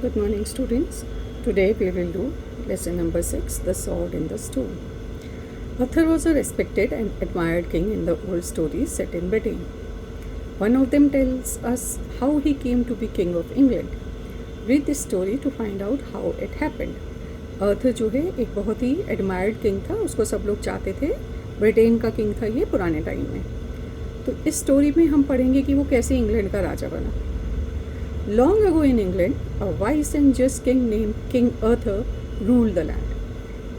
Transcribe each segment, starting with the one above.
Good morning, students. Today we will do lesson number 6, The Sword in the Stone. Arthur was a respected and admired king in the old stories set in Britain. One of them tells us how he came to be king of England. Read this story to find out how it happened. Arthur जो है एक बहुत ही admired king था, उसको सब लोग चाहते थे. ब्रिटेन का किंग था ये पुराने टाइम में. तो इस स्टोरी में हम पढ़ेंगे कि वो कैसे इंग्लैंड का राजा बना. Long ago in England, a wise and just king named King Arthur ruled the land.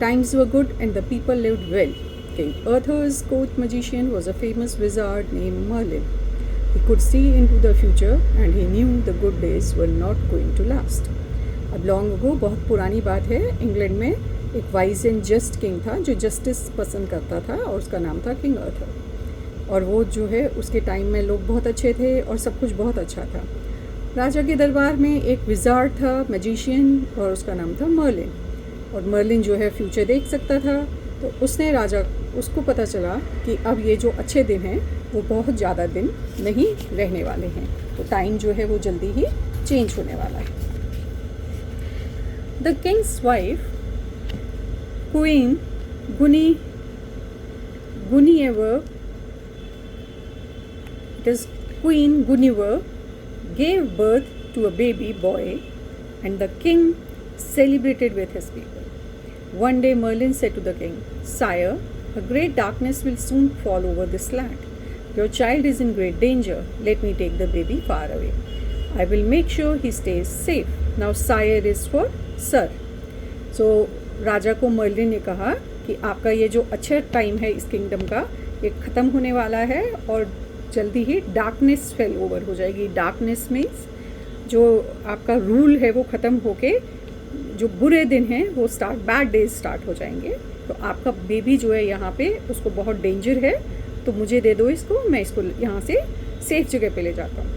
Times were good and the people lived well. King Arthur's court magician was a famous wizard named Merlin. He could see into the future and he knew the good days were not going to last. अब long ago बहुत पुरानी बात है. England में एक wise and just king था जो justice पसंद करता था और उसका नाम था किंग अर्थर. और वो जो है उसके टाइम में लोग बहुत अच्छे थे और सब कुछ बहुत अच्छा था. राजा के दरबार में एक विजार्ड था, मैजिशियन, और उसका नाम था मर्लिन. और मर्लिन जो है फ्यूचर देख सकता था. तो उसको पता चला कि अब ये जो अच्छे दिन हैं वो बहुत ज़्यादा दिन नहीं रहने वाले हैं. तो टाइम जो है वो जल्दी ही चेंज होने वाला है. The king's wife queen Guinevere, it is Queen Guinevere, gave birth to a baby boy and the king celebrated with his people. One day Merlin said to the king, "Sire, a great darkness will soon fall over this land. Your child is in great danger. Let me take the baby far away. I will make sure he stays safe." Now sire is for sir. So राजा को Merlin ने कहा कि आपका ये जो अच्छा time है इस किंगडम का ये ख़त्म होने वाला है और जल्दी ही डार्कनेस फेल ओवर हो जाएगी. डार्कनेस मीन्स जो आपका रूल है वो ख़त्म होके जो बुरे दिन हैं वो बैड डेज स्टार्ट हो जाएंगे. तो आपका बेबी जो है यहाँ पे उसको बहुत डेंजर है, तो मुझे दे दो इसको, मैं इसको यहाँ से सेफ जगह पे ले जाता हूँ.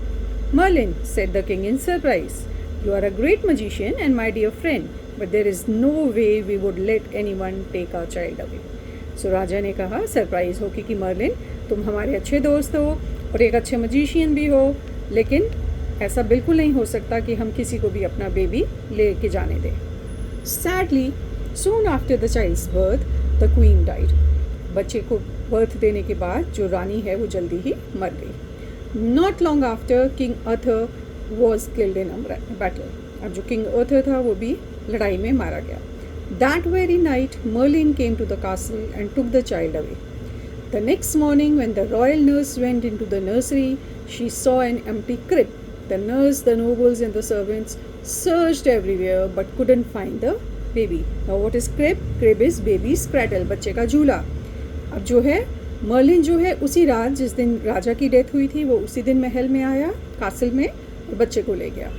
Merlin, said the king in surprise, "You are a great magician and my dear friend, but there is no way we would let anyone take our child away." So राजा ने कहा सरप्राइज हो कि Merlin तुम हमारे अच्छे दोस्त हो और एक अच्छे मजिशियन भी हो, लेकिन ऐसा बिल्कुल नहीं हो सकता कि हम किसी को भी अपना बेबी ले के जाने दें. Sadly, soon after the child's birth, the queen died. बच्चे को बर्थ देने के बाद जो रानी है वो जल्दी ही मर गई. Not long after, King Arthur was killed in a battle. अब जो किंग अर्थर था वो भी लड़ाई में मारा गया. That very night, Merlin came to the castle and took the child away. The next morning, when the royal nurse went into the nursery, she saw an empty crib. The nurse, the nobles and the servants searched everywhere but couldn't find the baby. Now what is crib? Crib is baby's cradle, बच्चे का झूला. अब जो है Merlin जो है उसी रात जिस दिन राजा की डेथ हुई थी वो उसी दिन महल में आया, कासल में, और बच्चे को ले गया.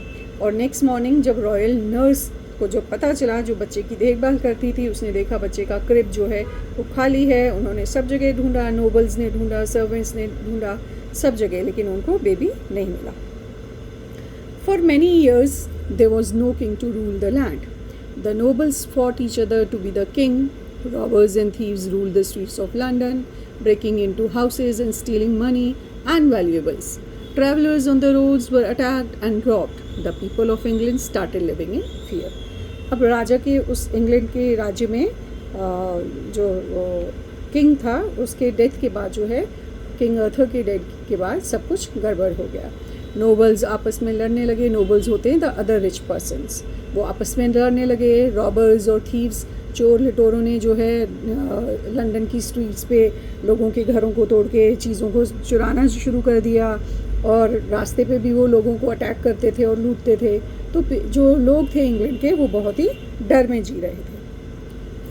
और नेक्स्ट मॉर्निंग जब रॉयल नर्स को जो पता चला, जो बच्चे की देखभाल करती थी, उसने देखा बच्चे का क्रिब जो है वो खाली है. उन्होंने सब जगह ढूंढा, नोबल्स ने ढूंढा, सर्वेंट्स ने ढूंढा, सब जगह, लेकिन उनको बेबी नहीं मिला. For many years there was no king to rule the land. The nobles fought each other to be the king. Robbers and thieves ruled the streets of London, breaking into houses and stealing money and valuables. Travelers on the roads were attacked and robbed. The people of England started living in fear. अब राजा के उस England के राज्य में जो king था उसके death के बाद जो है किंग अर्थर के डेथ के बाद सब कुछ गड़बड़ हो गया. नोबल्स आपस में लड़ने लगे. नोबल्स होते हैं द अदर रिच पर्सन्स, वो आपस में लड़ने लगे. रॉबर्स और थीव्स, चोर लटोरों ने जो है लंदन की स्ट्रीट्स पे लोगों के घरों को तोड़ के चीज़ों को चुराना शुरू कर दिया और रास्ते पे भी वो लोगों को अटैक करते थे और लूटते थे. तो जो लोग थे इंग्लैंड के वो बहुत ही डर में जी रहे थे.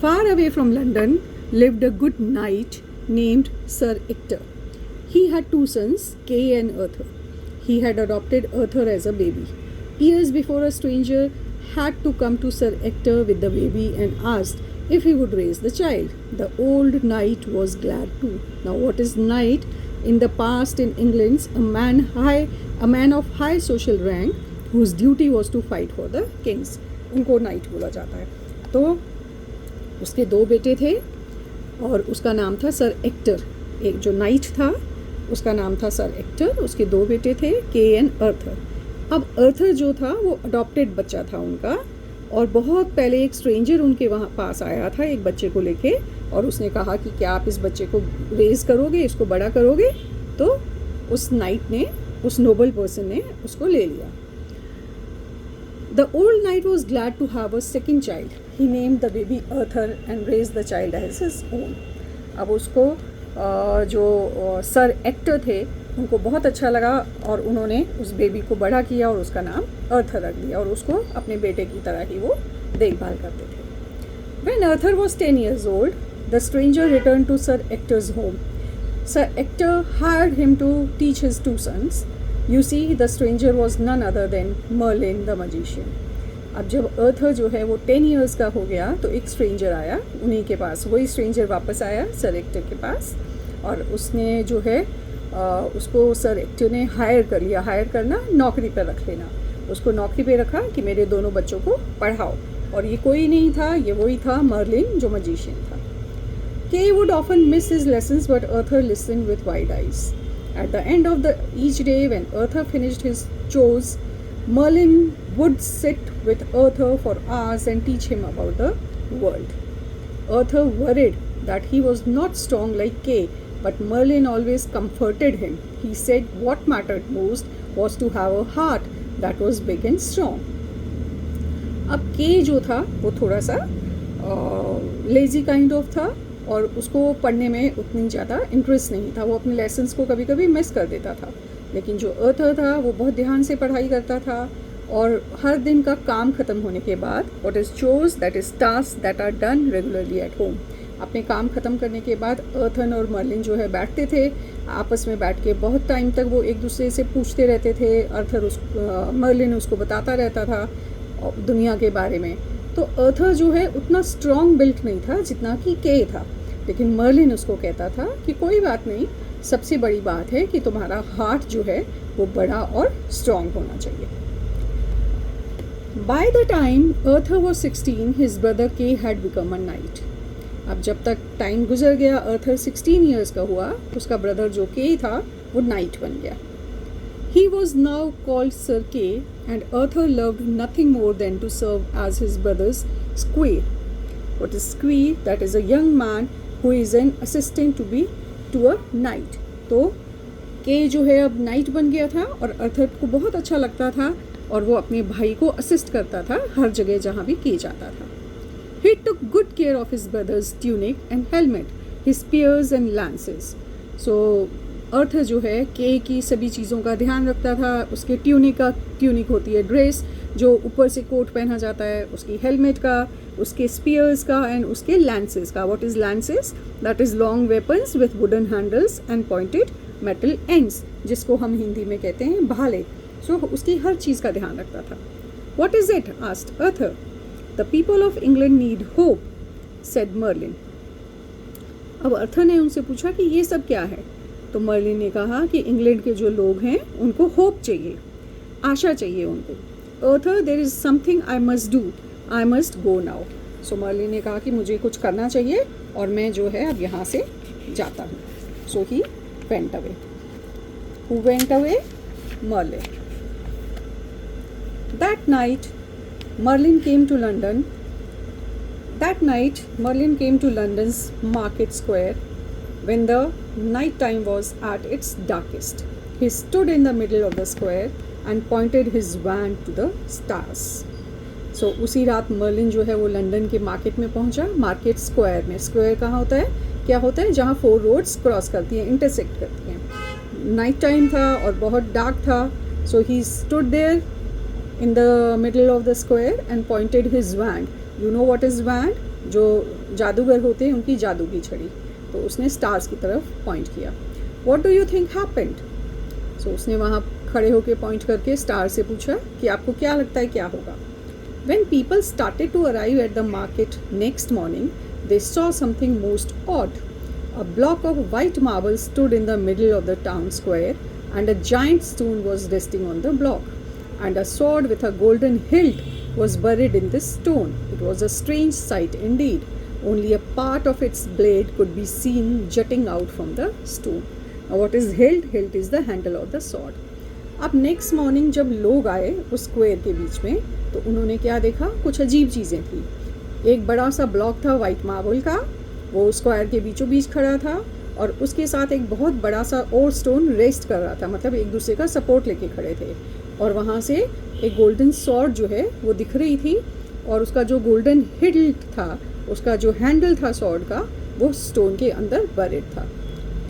Far away from London lived a good night named sir actor. He had 2 sons, Kay and Arthur. He had adopted Arthur as a baby. Years before, a stranger had to come to Sir Ector with the baby and asked if he would raise the child. The old knight was glad too. Now what is knight? In the past in England, a man of high social rank whose duty was to fight for the kings. उनको knight बोला जाता है. तो उसके 2 बेटे थे और उसका नाम था सर एक्टर. एक जो नाइट था उसका नाम था सर एक्टर. उसके 2 बेटे थे, के एंड अर्थर. अब अर्थर जो था वो अडॉप्टेड बच्चा था उनका, और बहुत पहले एक स्ट्रेंजर उनके वहाँ पास आया था एक बच्चे को लेके, और उसने कहा कि क्या आप इस बच्चे को रेज करोगे, इसको बड़ा करोगे? तो उस नाइट ने, उस नोबल पर्सन ने उसको ले लिया. The old knight was glad to have a second child. He named the baby Arthur and raised the child as his own. अब उसको जो सर एक्टर थे उनको बहुत अच्छा लगा, और उन्होंने उस बेबी को बड़ा किया और उसका नाम अर्थर रख दिया, और उसको अपने बेटे की तरह ही वो देखभाल करते थे. When Arthur was 10 years old, the stranger returned to Sir Ector's home. Sir Ector hired him to teach his two sons. You see, the stranger was none other than Merlin the magician. अब जब अर्थर जो है वो 10 years का हो गया तो एक स्ट्रेंजर आया उन्हीं के पास. वही स्ट्रेंजर वापस आया सर एक्टर के पास, और उसने जो है उसको सर एक्टर ने हायर कर लिया. हायर करना, नौकरी पर रख लेना. उसको नौकरी पे रखा कि मेरे दोनों बच्चों को पढ़ाओ. और ये कोई नहीं था, ये वही था मर्लिन जो मजिशियन था. Kay would often miss his lessons, but Arthur listened with wide eyes. At the end of each day, when Arthur finished his chores, Merlin would sit with Arthur for hours and teach him about the world. Arthur worried that he was not strong like Kay, but Merlin always comforted him. He said what mattered most was to have a heart that was big and strong. अब Kay जो था वो थोड़ा सा lazy kind of था, और उसको पढ़ने में उतनी ज़्यादा इंटरेस्ट नहीं था. वो अपने लेसन्स को कभी कभी मिस कर देता था. लेकिन जो अर्थर था वो बहुत ध्यान से पढ़ाई करता था, और हर दिन का काम ख़त्म होने के बाद, what is chores, that is task that are done regularly at home, अपने काम ख़त्म करने के बाद अर्थर और मर्लिन जो है बैठते थे. आपस में बैठ के बहुत टाइम तक वो एक दूसरे से पूछते रहते थे. अर्थर मर्लिन उसको बताता रहता था दुनिया के बारे में. तो अर्थर जो है उतना स्ट्रॉन्ग बिल्ट नहीं था जितना कि के था, लेकिन मर्लिन उसको कहता था कि कोई बात नहीं, सबसे बड़ी बात है कि तुम्हारा हार्ट जो है वो बड़ा और स्ट्रॉन्ग होना चाहिए. By the time Arthur was 16, his brother Kay had become a knight. अब जब तक टाइम गुजर गया, अर्थर 16 ईयर्स का हुआ, उसका ब्रदर जो के था वो नाइट बन गया. He was now called Sir Kay, and Arthur loved nothing more than to serve as his brother's squire. What is squire? That is a young man who is an assistant to a knight. तो के जो है अब night बन गया था, और अर्थर को बहुत अच्छा लगता था, और वो अपने भाई को असिस्ट करता था हर जगह जहाँ भी के जाता था. He took good care of his brother's tunic and helmet, his spears and lances. So अर्थर जो है के की सभी चीज़ों का ध्यान रखता था. उसके ट्यूनिक होती है ड्रेस जो ऊपर से कोट पहना जाता है, उसकी हेलमेट का, उसके स्पीयर्स का, एंड उसके लैंसेस का. What is लैंसेस? That is long weapons with wooden handles and pointed metal ends, जिसको हम हिंदी में कहते हैं भाले. सो उसकी हर चीज़ का ध्यान रखता था. What is it? Asked Arthur. The people of England need hope, said Merlin. अब अर्थर ने उनसे पूछा कि ये सब क्या है? तो मर्लिन ने कहा कि इंग्लैंड के जो लोग हैं उनको होप चाहिए, आशा चाहिए उनको. Arthur, there is something I must do, I must go now. So Merlin ने कहा कि मुझे कुछ करना चाहिए और मैं जो है अब यहाँ से जाता हूँ. So he went away. Who went away? Merlin. That night Merlin came to London. That night, Merlin came to London's Market Square when the night time was at its darkest. He stood in the middle of the square and pointed his wand to the stars. So उसी रात Merlin जो है वो London के market में पहुंचा. Market square में, square कहाँ होता है, क्या होता है? जहाँ 4 रोड्स क्रॉस करती हैं, इंटरसेक्ट करती हैं. नाइट टाइम था और बहुत डार्क था. So he stood there in the middle of the square and pointed his wand. You know what is wand? जो जादूगर होते हैं उनकी जादू की छड़ी. तो उसने स्टार्स की तरफ पॉइंट किया. What do you think happened? So उसने वहाँ खड़े होकर पॉइंट करके स्टार से पूछा कि आपको क्या लगता है क्या होगा. When people started to arrive at the market next morning, they saw something most odd. A block of white marble stood in the middle of the town square, and a giant stone was resting on the block, and a sword with a golden hilt was buried in this stone. It was a strange sight indeed. Only a part of its blade could be seen jutting out from the stone. Now what is hilt? Hilt is the handle of the sword. अब next morning जब लोग आए उस square के बीच में, तो उन्होंने क्या देखा, कुछ अजीब चीज़ें थी। एक बड़ा सा ब्लॉक था वाइट मार्बल का, वो स्क्वायर के बीचों बीच खड़ा था, और उसके साथ एक बहुत बड़ा सा और स्टोन रेस्ट कर रहा था, मतलब एक दूसरे का सपोर्ट लेके खड़े थे। और वहाँ से एक गोल्डन सॉर्ड जो है वो दिख रही थी, और उसका जो गोल्डन हिल्ट था, उसका जो हैंडल था सॉर्ड का, वो स्टोन के अंदर बरिड था।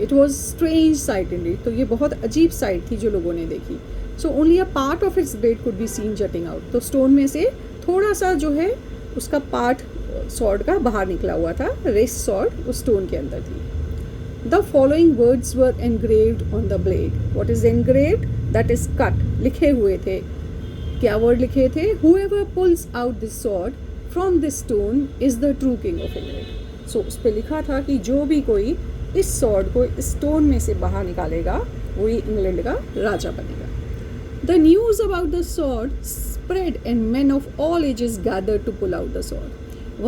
It was strange site in it, तो ये बहुत अजीब साइट थी जो लोगों ने देखी। So only a part of its blade could be seen jutting out, तो स्टोन में से थोड़ा सा जो है उसका पार्ट सॉर्ड का बाहर निकला हुआ था, रेस्ट सॉर्ड उस स्टोन के अंदर थी। The following words were engraved on the blade. What is engraved? That is cut, लिखे हुए थे। क्या वर्ड लिखे थे? Whoever pulls out this sword from this stone is the true king of England. So उस पर लिखा था कि जो भी कोई इस स्वॉर्ड को इस स्टोन में से बाहर निकालेगा वही इंग्लैंड का राजा बनेगा। The news about the sword spread and men of all ages gathered to pull out the sword.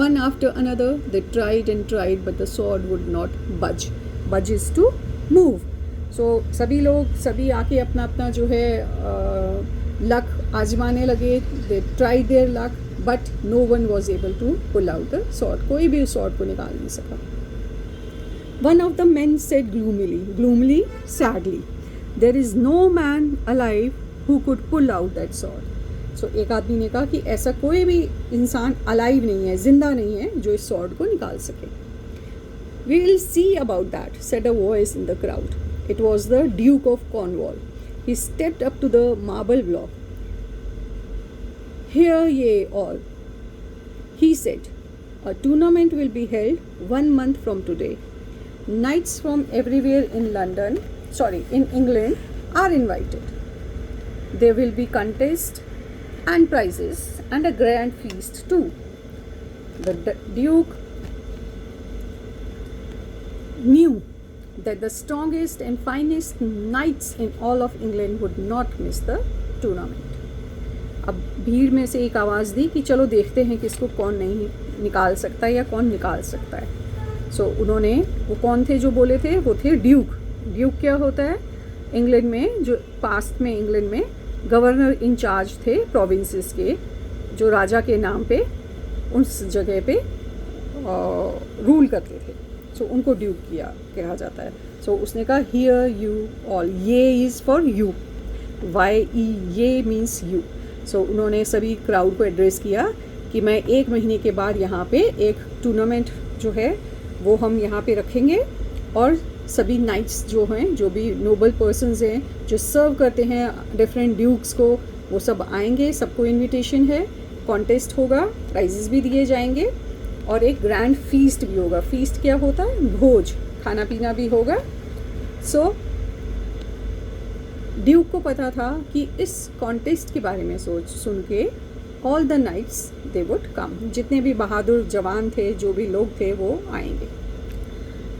One after another they tried and tried but the sword would not budge. Budge is to move. So सभी आके अपना अपना जो है luck आजमाने लगे। They tried their luck but no one was able to pull out the sword. कोई भी उस sword को निकाल नहीं सका। One of the men said gloomily, sadly, there is no man alive who could pull out that sword. So एक आदमी ने कहा कि ऐसा कोई भी इंसान alive नहीं है, जिंदा नहीं है जो इस sword को निकाल सके। We will see about that, said a voice in the crowd. It was the Duke of Cornwall. He stepped up to the marble block. Hear ye all, he said. A tournament will be held 1 month from today. Knights from everywhere in England are invited. There will be contests and prizes and a grand feast too. The Duke knew that the strongest and finest knights in all of England would not miss the tournament. अब भीड़ में से एक आवाज़ दी कि चलो देखते हैं किसको कौन नहीं निकाल सकता या कौन निकाल सकता है। सो उन्होंने, वो कौन थे जो बोले थे? वो थे ड्यूक। ड्यूक क्या होता है? इंग्लैंड में जो पास्ट में इंग्लैंड में गवर्नर इंचार्ज थे प्रोविंसेस के, जो राजा के नाम पे उस जगह पे रूल करते थे। सो उनको ड्यूक कहा जाता है। सो उसने कहा हियर यू ऑल, ये इज़ फॉर यू, ये मीन्स यू। सो उन्होंने सभी क्राउड को एड्रेस किया कि मैं 1 महीने के बाद यहाँ पे एक टूर्नामेंट जो है वो हम यहाँ पे रखेंगे, और सभी नाइट्स जो हैं, जो भी नोबल पर्सन्स हैं जो सर्व करते हैं डिफरेंट ड्यूक्स को, वो सब आएंगे। सबको इनविटेशन है, कॉन्टेस्ट होगा, प्राइजेस भी दिए जाएंगे और एक ग्रैंड फीस्ट भी होगा। फीस्ट क्या होता है? भोज, खाना पीना भी होगा। सो ड्यूक को पता था कि इस कॉन्टेस्ट के बारे में सुन के all the knights they would come, जितने भी बहादुर जवान थे, जो भी लोग थे, वो आएंगे।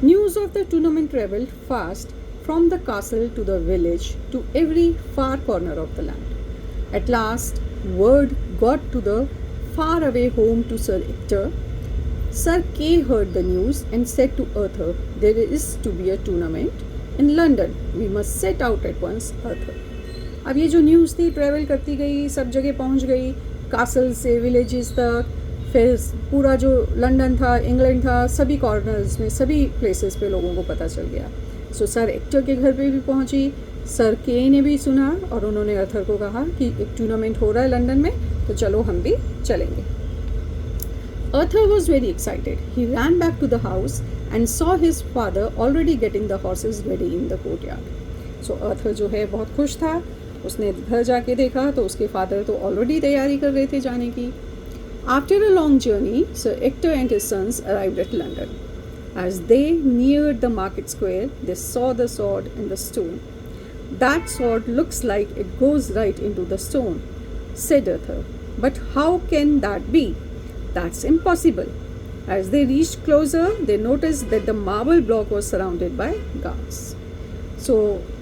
News of the tournament travelled fast from the castle to the village to every far corner of the land. At last, word got to the far-away home to Sir Ector. Sir Kay heard the news and said to Arthur, "There is to be a tournament in London. We must set out at once, Arthur." अब ये जो news थी travel करती गई, सब जगह पहुंच गई, कासल से विलेजेस तक, फिर पूरा जो लंदन था, इंग्लैंड था, सभी कॉर्नर्स में, सभी प्लेसेस पे लोगों को पता चल गया। सो सर एक्टर के घर पे भी पहुंची। सर के ने भी सुना और उन्होंने अर्थर को कहा कि एक टूर्नामेंट हो रहा है लंदन में, तो चलो हम भी चलेंगे। Arthur was very excited. He ran back to the house and saw his father already getting the horses ready in the courtyard. So Arthur जो है बहुत खुश था। उसने घर जाके देखा तो उसके फादर तो ऑलरेडी तैयारी कर रहे थे जाने की। After a long journey, Sir Ector and his sons arrived at London. As they neared the market square, they saw the sword in the stone. "That sword looks like it goes right into the stone," said Arthur. "But how can that be? That's impossible." As they reached closer, they noticed that the marble block was surrounded by guards. So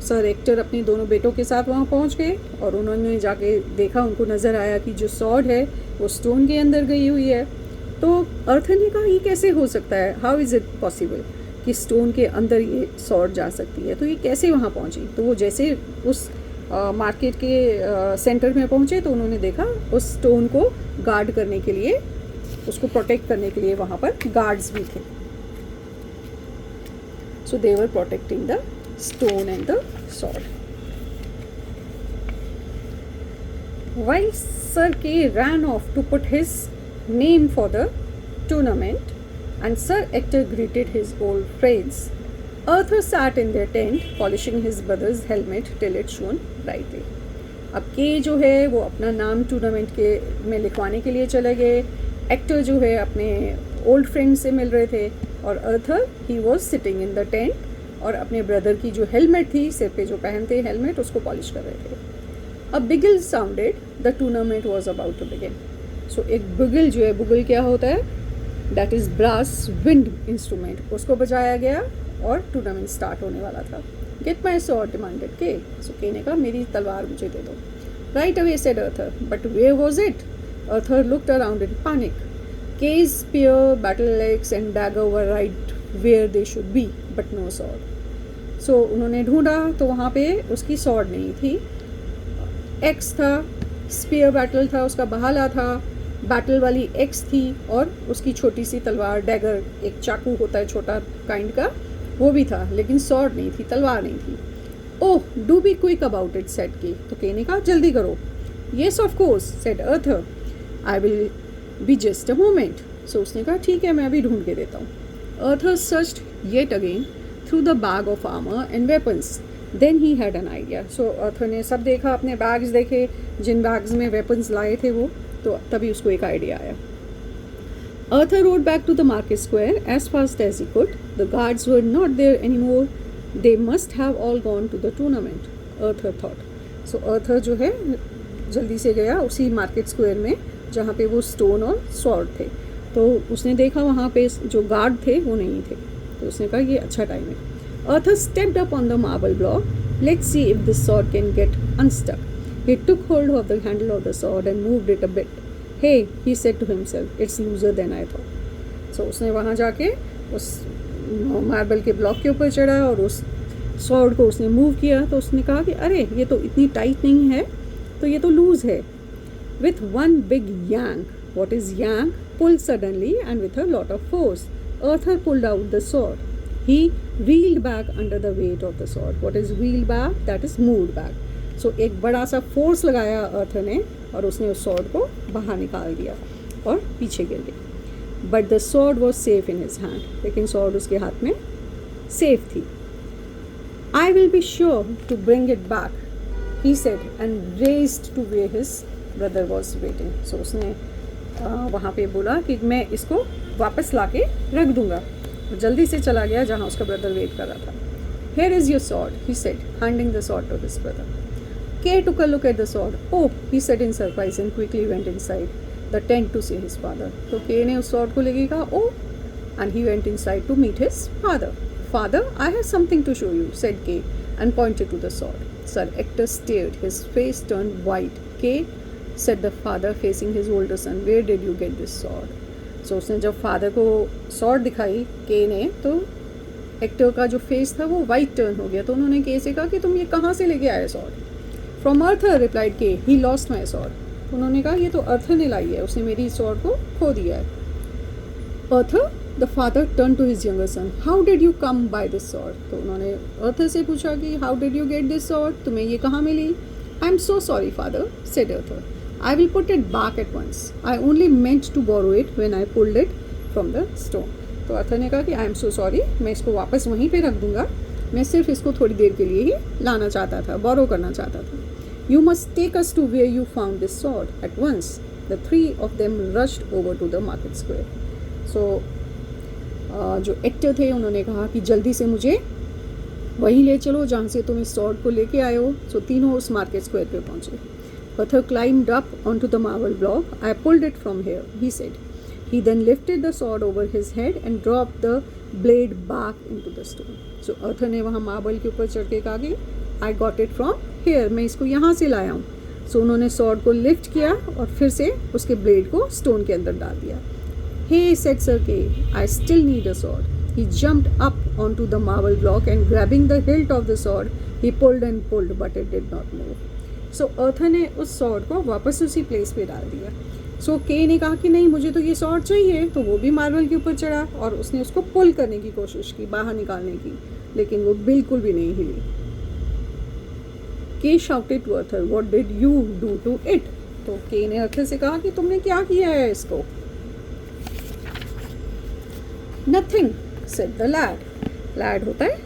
sir actor अपने दोनों बेटों के साथ वहाँ पहुँच गए और उन्होंने जाके देखा, उनको नज़र आया कि जो सॉर्ड है वो स्टोन के अंदर गई हुई है। तो अर्थर ने कहा ये कैसे हो सकता है, हाउ इज़ इट पॉसिबल कि स्टोन के अंदर ये सॉर्ड जा सकती है, तो ये कैसे वहाँ पहुँची। तो वो जैसे उस मार्केट के सेंटर में पहुँचे तो उन्होंने देखा उस स्टोन को गार्ड करने के लिए, उसको प्रोटेक्ट करने के लिए वहाँ पर गार्ड्स भी थे. So they were protecting the stone and the sword. While Sir K ran off to put his name for the tournament and Sir Ector greeted his old friends, Arthur sat in their tent polishing his brother's helmet till it shone brightly. अब के जो है वो अपना नाम tournament के में लिखवाने के लिए चले गए. एक्टर जो है अपने ओल्ड फ्रेंड से मिल रहे थे और Arthur he was sitting in the tent और अपने ब्रदर की जो हेलमेट थी, सिर पे जो पहनते हेलमेट, उसको पॉलिश कर रहे थे. A bugle sounded. The tournament was about to begin. So एक बुगल जो है, बुगल क्या होता है? That is brass wind instrument. उसको बजाया गया और टूर्नामेंट स्टार्ट होने वाला था. Get my sword, demanded Kay. So Kay ने कहा मेरी तलवार मुझे दे दो. Right away, said Arthur. But where was it? Arthur looked around in panic. Kay's spear, battle axe and dagger were right where they should be, but no sword. So उन्होंने ढूंढा तो वहाँ पे उसकी sword नहीं थी. एक्स था, spear battle था, उसका बहाला था, बैटल वाली एक्स थी और उसकी छोटी सी तलवार डैगर, एक चाकू होता है छोटा काइंड का, वो भी था, लेकिन सॉर्ड नहीं थी, तलवार नहीं थी. Oh do be quick about it, said Kay. तो के ने कहा जल्दी करो. Yes of course, said Arthur. I will be just a moment. So उसने कहा ठीक है, मैं अभी ढूंढ के देता हूँ. Arthur searched yet again through the bag of armour and weapons. Then he had an idea. So Arthur ने सब देखा, अपने बैग्स देखे, जिन बैग्स में वेपन्स लाए थे वो, तो तभी उसको एक आइडिया आया. Arthur rode back to the market square as fast as he could. The guards were not there any more. They must have all gone to the tournament, Arthur thought. So Arthur जो है जल्दी से गया उसी market square में जहाँ पे वो स्टोन और स्वॉर्ड थे. तो उसने देखा वहाँ पे जो गार्ड थे वो नहीं थे. तो उसने कहा ये अच्छा टाइम है. Arthur stepped up on the marble block. Let's see if this sword can get unstuck. He took hold of the handle of the sword and moved it a bit. Hey, he said to himself, it's looser than I thought. So उसने वहाँ जाके उस marble के block के ऊपर चढ़ा और उस स्वॉर्ड को उसने मूव किया. तो उसने कहा कि अरे ये तो इतनी टाइट नहीं है, तो ये तो लूज है. With one big yank. What is yank? Pulled suddenly and with a lot of force. Arthur pulled out the sword. He reeled back under the weight of the sword. What is reeled back? That is moved back. So एक बड़ा सा force लगाया अर्थर ने और उसने उस sword को बाहर निकाल दिया और पीछे गिर गई. But the sword was safe in his hand. लेकिन स्वॉर्ड उसके हाथ में सेफ थी. I will be sure to bring it back, he said and raced to where his brother was waiting. So उसने वहाँ पे बोला कि मैं इसको वापस लाके रख दूँगा. जल्दी से चला गया जहाँ उसका ब्रदर वेट कर रहा था. Here is your sword, he said, handing the sword to his brother. Kay took a look at the sword. Oh, he said in surprise and quickly went inside the tent to see his father. तो Kay ने उस sword को लेके कहा oh, and he went inside to meet his father. Father, I have something to show you, said Kay and pointed to the sword. Sir Ector stared, his face turned white. Kay, said the father facing his older son, where did you get this sword? सो उसने जब father को sword दिखाई के ने, तो actor का जो face था वो वाइट टर्न हो गया. तो उन्होंने के से कहा कि तुम ये कहाँ से लेके आए स्वॉर्ड? फ्रॉम अर्थर, रिप्लाइड के. He lost my sword. उन्होंने कहा ये तो अर्थर ने लाई है, उसने मेरी स्वॉर्ड को खो दिया है. Arthur, the father turn to his younger son. How did you come by this sword? तो उन्होंने अर्थर से पूछा कि how did you get this sword, तुम्हें ये कहाँ मिली? I am so sorry father, said Arthur. I will put it back at once. I only meant to borrow it when I pulled it from the stone. तो अर्थर ने कहा कि आई am so sorry, मैं इसको वापस वहीं पे रख दूंगा, मैं सिर्फ इसको थोड़ी देर के लिए ही लाना चाहता था, बोरो करना चाहता था. You must take us to where you found this sword at once. The three of them rushed over to the market square. So जो एक्टर थे उन्होंने कहा कि जल्दी से मुझे वहीं ले चलो जहाँ से तुम इस स्वॉर्ड को लेके आए हो. सो तीनों उस मार्केट स्क्वायर पे पहुँचे. Arthur climbed up onto the marble block. I pulled it from here, he said. He then lifted the sword over his head and dropped the blade back into the stone. So Arthur ने वहाँ marble के ऊपर चढ़ के कहा कि I got it from here. मैं इसको यहाँ से लाया हूँ. So उन्होंने sword को lift किया और फिर से उसके blade को stone के अंदर डाल दिया. Hey, said Sir Kay, I still need a sword. He jumped up onto the marble block and grabbing the hilt of the sword, he pulled and pulled, but it did not move. So Arthur ने उस sword को वापस उसी place पे डाल दिया. सो के ने कहा कि नहीं, मुझे तो ये सॉर्ड चाहिए. तो वो भी मार्बल के ऊपर चढ़ा और उसने उसको पुल करने की कोशिश की, बाहर निकालने की, लेकिन वो बिल्कुल भी नहीं हिली. Kay shouted to Arthur, what did you do to it? तो के ने अर्थर से कहा कि तुमने क्या किया है इसको? Nothing, said the lad. Lad होता है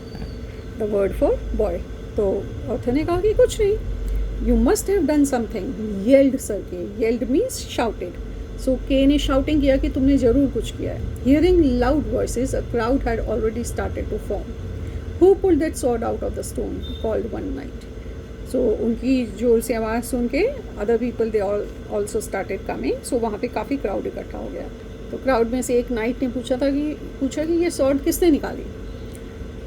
द वर्ड फॉर बॉय. तो अर्थर ने कहा कि कुछ नहीं. You must have done something, yelled Sir K. Yelled means shouted. So K ने shouting किया कि तुमने ज़रूर कुछ किया है. Hearing loud voices, a crowd had already started to form. Who pulled that sword out of the stone? Called one knight. So उनकी जोर से आवाज़ सुन के other people they all also started coming. So वहाँ पे काफ़ी crowd इकट्ठा हो गया. तो crowd में से एक knight ने पूछा कि ये sword किसने निकाली?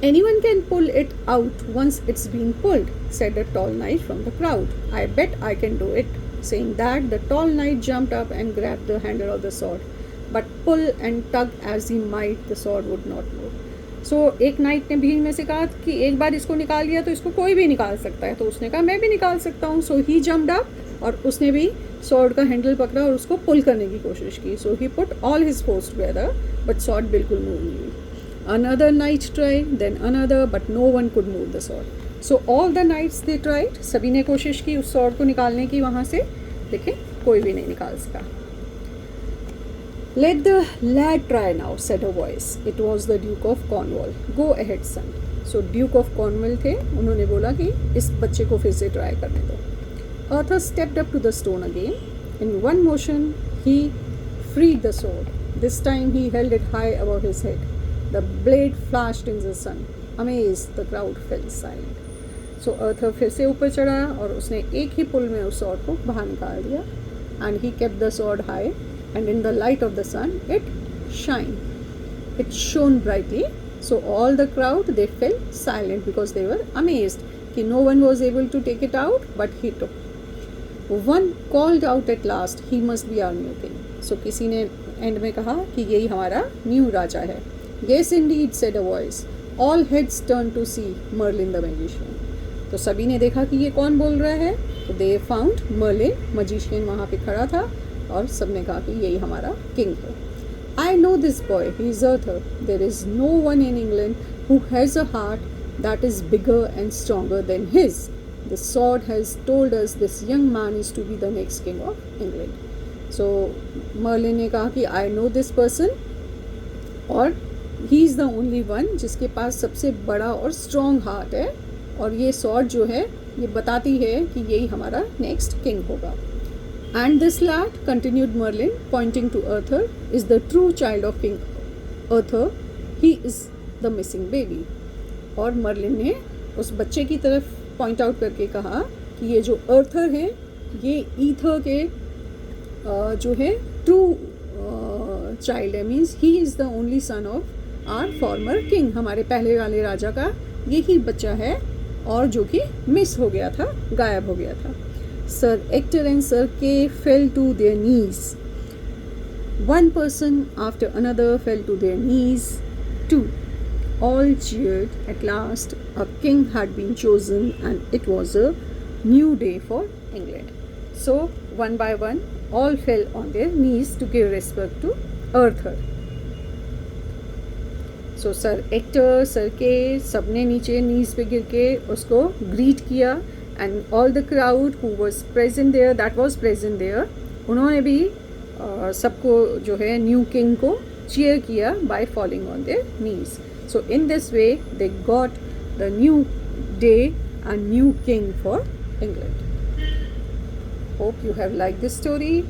Anyone can pull it out once it's been pulled, said a tall knight from the crowd. I bet I can do it. Saying that, the tall knight jumped up and grabbed the handle of the sword. But pull and tug as he might, the sword would not move. So एक knight ने भीड़ में से कहा कि एक बार इसको निकाल लिया तो इसको कोई भी निकाल सकता है. तो उसने कहा मैं भी निकाल सकता हूँ. So he jumped up और उसने भी sword का हैंडल पकड़ा और उसको पुल करने की कोशिश की. So he put all his force together, but sword बिल्कुल मूव नहीं हुई. Another knight tried, then another, but no one could move the sword. So all the knights they tried, सभी ने कोशिश की उस sword को निकालने की वहाँ से, लेकिन कोई भी नहीं निकाल सका. Let the lad try now, said a voice. It was the Duke of Cornwall. Go ahead, son. So Duke of Cornwall थे, उन्होंने बोला कि इस बच्चे को फिर से try करने दो. Arthur stepped up to the stone again. In one motion, he freed the sword. This time he held it high above his head. The blade flashed in the sun. Amazed, the crowd fell silent. So Arthur फिर से ऊपर चढ़ा और उसने एक ही पुल में उस sword को बाहर निकाल दिया. And he kept the sword high, and in the light of the sun, it shone brightly. So all the crowd they fell silent because they were amazed कि no one was able to take it out, but he took. One called out at last, he must be our new king. So किसी ने and में कहा कि यही हमारा new राजा है. Yes, indeed, said a voice. All heads turned to see Merlin the magician. तो सभी ने देखा कि ये कौन बोल रहा है. तो they found Merlin, magician वहाँ पे खड़ा था और सब ने कहा कि यही हमारा king है. I know this boy, he is Arthur. There is no one in England who has a heart that is bigger and stronger than his. The sword has told us this young man is to be the next king of England. So Merlin ने कहा कि I know this person और ही is the only one जिसके पास सबसे बड़ा और strong heart है और ये स्वॉर्ड जो है ये बताती है कि यही हमारा नेक्स्ट किंग होगा. And this lad continued Merlin pointing to Arthur is the true child of king Arthur. He is the missing baby. और मर्लिन ने उस बच्चे की तरफ पॉइंट आउट करके कहा कि ये जो अर्थर है ये ईथर के जो है ट्रू चाइल्ड है. Means he is the only son of our former king. हमारे पहले वाले राजा का यही बच्चा है और जो कि मिस हो गया था, गायब हो गया था. Sir Ector and sir Kay fell to their knees. One person after another fell to their knees too. All cheered. At last a king had been chosen and it was a new day for England. So one by one all fell on their knees to give respect to Arthur. So Sir Ector, Sir Kay सबने नीचे नीज पे गिर के उसको greet किया. and all the crowd who was present there, that was present there, उन्होंने भी सबको जो है न्यू किंग को cheer किया by falling on their knees. So in this way they got the new day and new king for England. Hope you have liked this story.